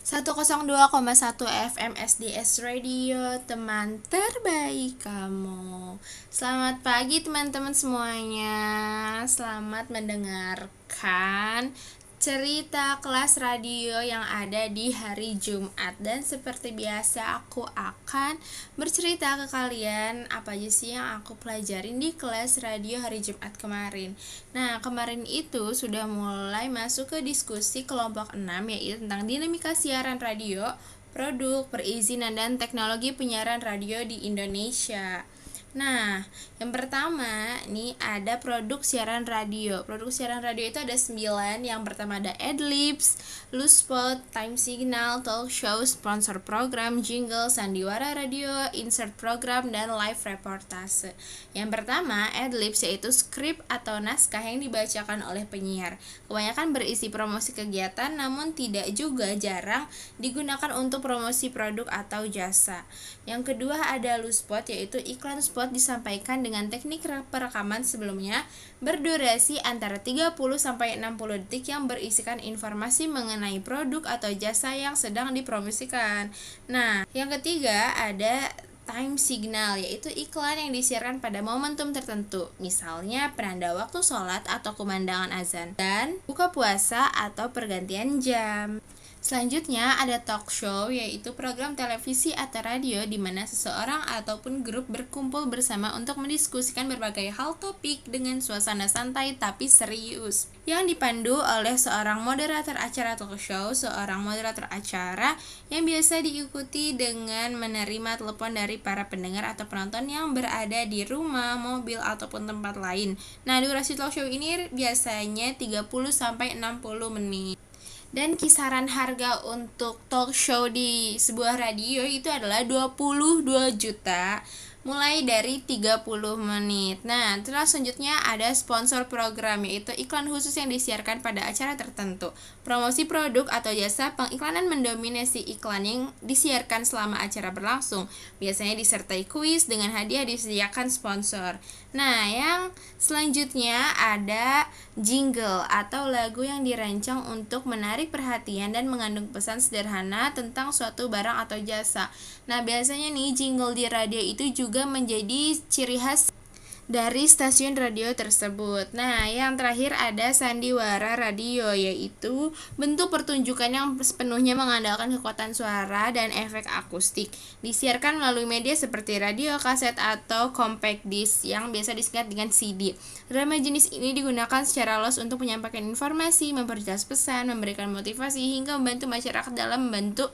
102,1 FM SDS Radio, teman terbaik kamu. Selamat pagi teman-teman semuanya. Selamat mendengarkan cerita kelas radio yang ada di hari Jumat. Dan seperti biasa aku akan bercerita ke kalian apa aja sih yang aku pelajarin di kelas radio hari Jumat kemarin. Nah, kemarin itu sudah mulai masuk ke diskusi kelompok 6, yaitu tentang dinamika siaran radio, produk, perizinan, dan teknologi penyiaran radio di Indonesia. Nah, yang pertama nih ada produk siaran radio. Produk siaran radio itu ada 9. Yang pertama ada Adlibs, Loose Spot, Time Signal, Talk Show, Sponsor Program, Jingle, Sandiwara Radio, Insert Program, dan Live Reportase. Yang pertama, Adlibs yaitu skrip atau naskah yang dibacakan oleh penyiar. Kebanyakan berisi promosi kegiatan, namun tidak juga jarang digunakan untuk promosi produk atau jasa. Yang kedua ada Loose Spot, yaitu iklan spot disampaikan dengan teknik perekaman sebelumnya berdurasi antara 30-60 detik yang berisikan informasi mengenai produk atau jasa yang sedang dipromosikan. Nah, yang ketiga ada time signal, yaitu iklan yang disiarkan pada momentum tertentu, misalnya penanda waktu sholat atau kumandangan azan, dan buka puasa atau pergantian jam. Selanjutnya ada talk show, yaitu program televisi atau radio di mana seseorang ataupun grup berkumpul bersama untuk mendiskusikan berbagai hal topik dengan suasana santai tapi serius, yang dipandu oleh seorang moderator acara talk show. Seorang moderator acara yang biasa diikuti dengan menerima telepon dari para pendengar atau penonton yang berada di rumah, mobil, ataupun tempat lain. Nah, durasi talk show ini biasanya 30-60 menit. Dan kisaran harga untuk talk show di sebuah radio itu adalah 22 juta mulai dari 30 menit. Nah, terus selanjutnya ada sponsor program, yaitu iklan khusus yang disiarkan pada acara tertentu. Promosi produk atau jasa pengiklanan mendominasi iklan yang disiarkan selama acara berlangsung. Biasanya disertai kuis dengan hadiah disediakan sponsor. Nah, yang selanjutnya ada jingle atau lagu yang dirancang untuk menarik perhatian dan mengandung pesan sederhana tentang suatu barang atau jasa. Nah, biasanya nih jingle di radio itu juga menjadi ciri khas dari stasiun radio tersebut. Nah, yang terakhir ada sandiwara radio, yaitu bentuk pertunjukan yang sepenuhnya mengandalkan kekuatan suara dan efek akustik. Disiarkan melalui media seperti radio, kaset, atau compact disc yang biasa disingkat dengan CD. Drama jenis ini digunakan secara luas untuk menyampaikan informasi, memperjelas pesan, memberikan motivasi, hingga membantu masyarakat dalam membentuk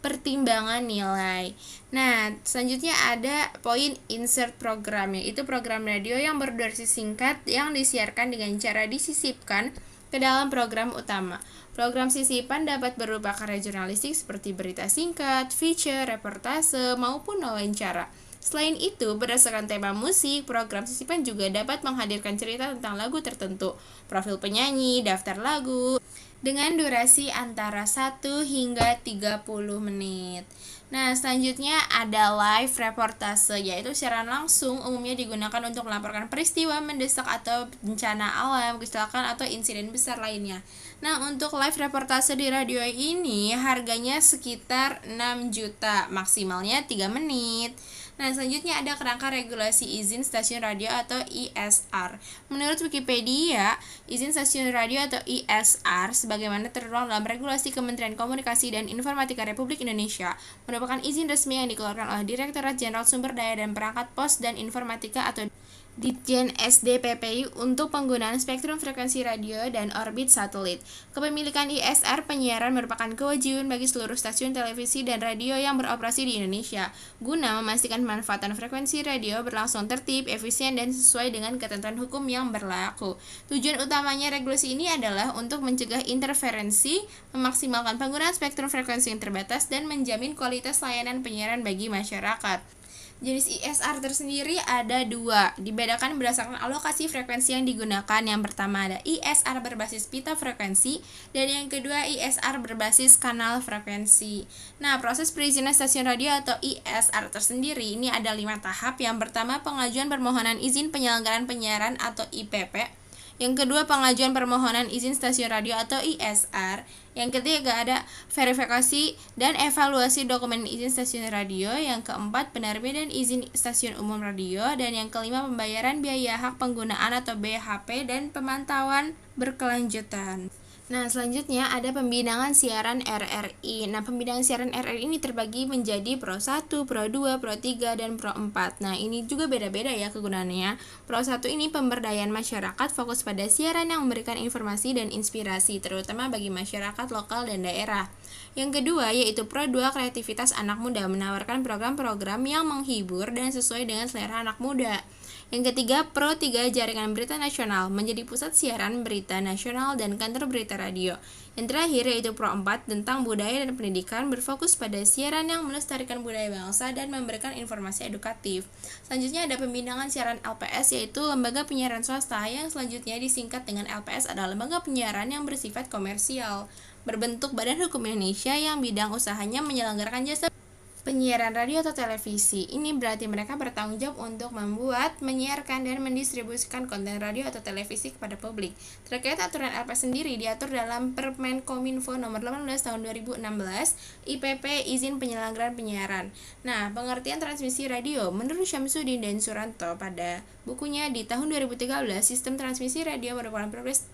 pertimbangan nilai. Nah, selanjutnya ada poin insert program, yaitu program radio yang berdurasi singkat yang disiarkan dengan cara disisipkan ke dalam program utama. Program sisipan dapat berupa karya jurnalistik seperti berita singkat, feature, reportase, maupun wawancara. Selain itu, berdasarkan tema musik, program sisipan juga dapat menghadirkan cerita tentang lagu tertentu, profil penyanyi, daftar lagu, dengan durasi antara 1 hingga 30 menit. Nah, selanjutnya ada live reportase, yaitu siaran langsung umumnya digunakan untuk melaporkan peristiwa mendesak atau bencana alam, kecelakaan, atau insiden besar lainnya. Nah, untuk live reportase di radio ini harganya sekitar 6 juta, maksimalnya 3 menit. Nah, selanjutnya ada kerangka regulasi izin stasiun radio atau ISR. Menurut Wikipedia, izin stasiun radio atau ISR sebagaimana tertuang dalam regulasi Kementerian Komunikasi dan Informatika Republik Indonesia merupakan izin resmi yang dikeluarkan oleh Direktorat Jenderal Sumber Daya dan Perangkat Pos dan Informatika atau Ditjen SDPPI untuk penggunaan spektrum frekuensi radio dan orbit satelit. Kepemilikan ISR penyiaran merupakan kewajiban bagi seluruh stasiun televisi dan radio yang beroperasi di Indonesia, guna memastikan pemanfaatan frekuensi radio berlangsung tertib, efisien, dan sesuai dengan ketentuan hukum yang berlaku. Tujuan utamanya regulasi ini adalah untuk mencegah interferensi, memaksimalkan penggunaan spektrum frekuensi yang terbatas, dan menjamin kualitas layanan penyiaran bagi masyarakat. Jenis ISR tersendiri ada 2, dibedakan berdasarkan alokasi frekuensi yang digunakan. Yang pertama ada ISR berbasis pita frekuensi, dan yang kedua ISR berbasis kanal frekuensi. Nah, proses perizinan stasiun radio atau ISR tersendiri ini ada 5 tahap. Yang pertama, pengajuan permohonan izin penyelenggaraan penyiaran atau IPP. Yang kedua, pengajuan permohonan izin stasiun radio atau ISR. Yang ketiga, ada verifikasi dan evaluasi dokumen izin stasiun radio. Yang keempat, penerbitan izin stasiun umum radio. Dan yang kelima, pembayaran biaya hak penggunaan atau BHP dan pemantauan berkelanjutan. Nah, selanjutnya ada pembinaan siaran RRI. Nah, pembinaan siaran RRI ini terbagi menjadi Pro 1, Pro 2, Pro 3, dan Pro 4. Nah, ini juga beda-beda ya kegunaannya. Pro 1 ini pemberdayaan masyarakat, fokus pada siaran yang memberikan informasi dan inspirasi, terutama bagi masyarakat lokal dan daerah. Yang kedua yaitu Pro 2, kreativitas anak muda, menawarkan program-program yang menghibur dan sesuai dengan selera anak muda. Yang ketiga, Pro 3, jaringan berita nasional, menjadi pusat siaran berita nasional dan kantor berita radio. Yang terakhir yaitu Pro 4, tentang budaya dan pendidikan, berfokus pada siaran yang melestarikan budaya bangsa dan memberikan informasi edukatif. Selanjutnya ada pembinaan siaran LPS, yaitu lembaga penyiaran swasta, yang selanjutnya disingkat dengan LPS adalah lembaga penyiaran yang bersifat komersial, berbentuk Badan Hukum Indonesia yang bidang usahanya menyelenggarakan jasa penyiaran radio atau televisi. Ini berarti mereka bertanggung jawab untuk membuat, menyiarkan, dan mendistribusikan konten radio atau televisi kepada publik. Terkait aturan LPS sendiri diatur dalam Permen Kominfo nomor 18 tahun 2016, IPP izin penyelenggaraan penyiaran. Nah, pengertian transmisi radio menurut Syamsuddin dan Suranto pada bukunya di tahun 2013, sistem transmisi radio merupakan proses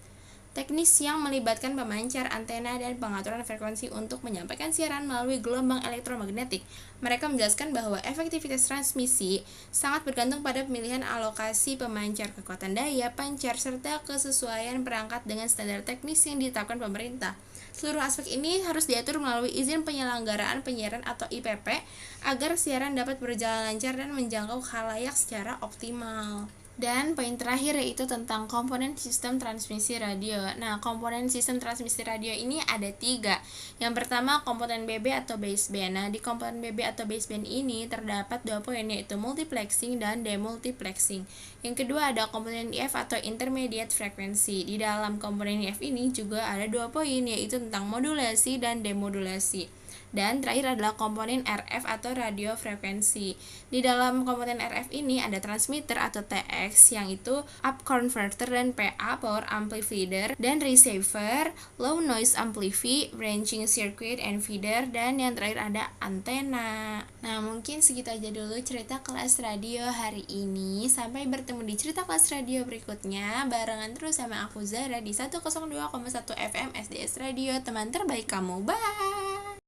teknis yang melibatkan pemancar, antena, dan pengaturan frekuensi untuk menyampaikan siaran melalui gelombang elektromagnetik. Mereka menjelaskan bahwa efektivitas transmisi sangat bergantung pada pemilihan alokasi pemancar, kekuatan daya pancar, serta kesesuaian perangkat dengan standar teknis yang ditetapkan pemerintah. Seluruh aspek ini harus diatur melalui izin penyelenggaraan penyiaran atau IPP agar siaran dapat berjalan lancar dan menjangkau khalayak secara optimal. Dan poin terakhir yaitu tentang komponen sistem transmisi radio. Nah, komponen sistem transmisi radio ini ada 3. Yang pertama, komponen BB atau baseband. Nah, di komponen BB atau baseband ini terdapat 2 poin, yaitu multiplexing dan demultiplexing. Yang kedua ada komponen IF atau intermediate frequency. Di dalam komponen IF ini juga ada 2 poin, yaitu tentang modulasi dan demodulasi. Dan terakhir adalah komponen RF atau radio frekuensi. Di dalam komponen RF ini ada transmitter atau TX, yang itu up converter dan PA, power amplifier dan receiver, low noise amplify, branching circuit and feeder, dan yang terakhir ada antena. Nah, mungkin segitu aja dulu cerita kelas radio hari ini. Sampai bertemu di cerita kelas radio berikutnya barengan terus sama aku Zara di 102,1 FM SDS Radio, teman terbaik kamu. Bye.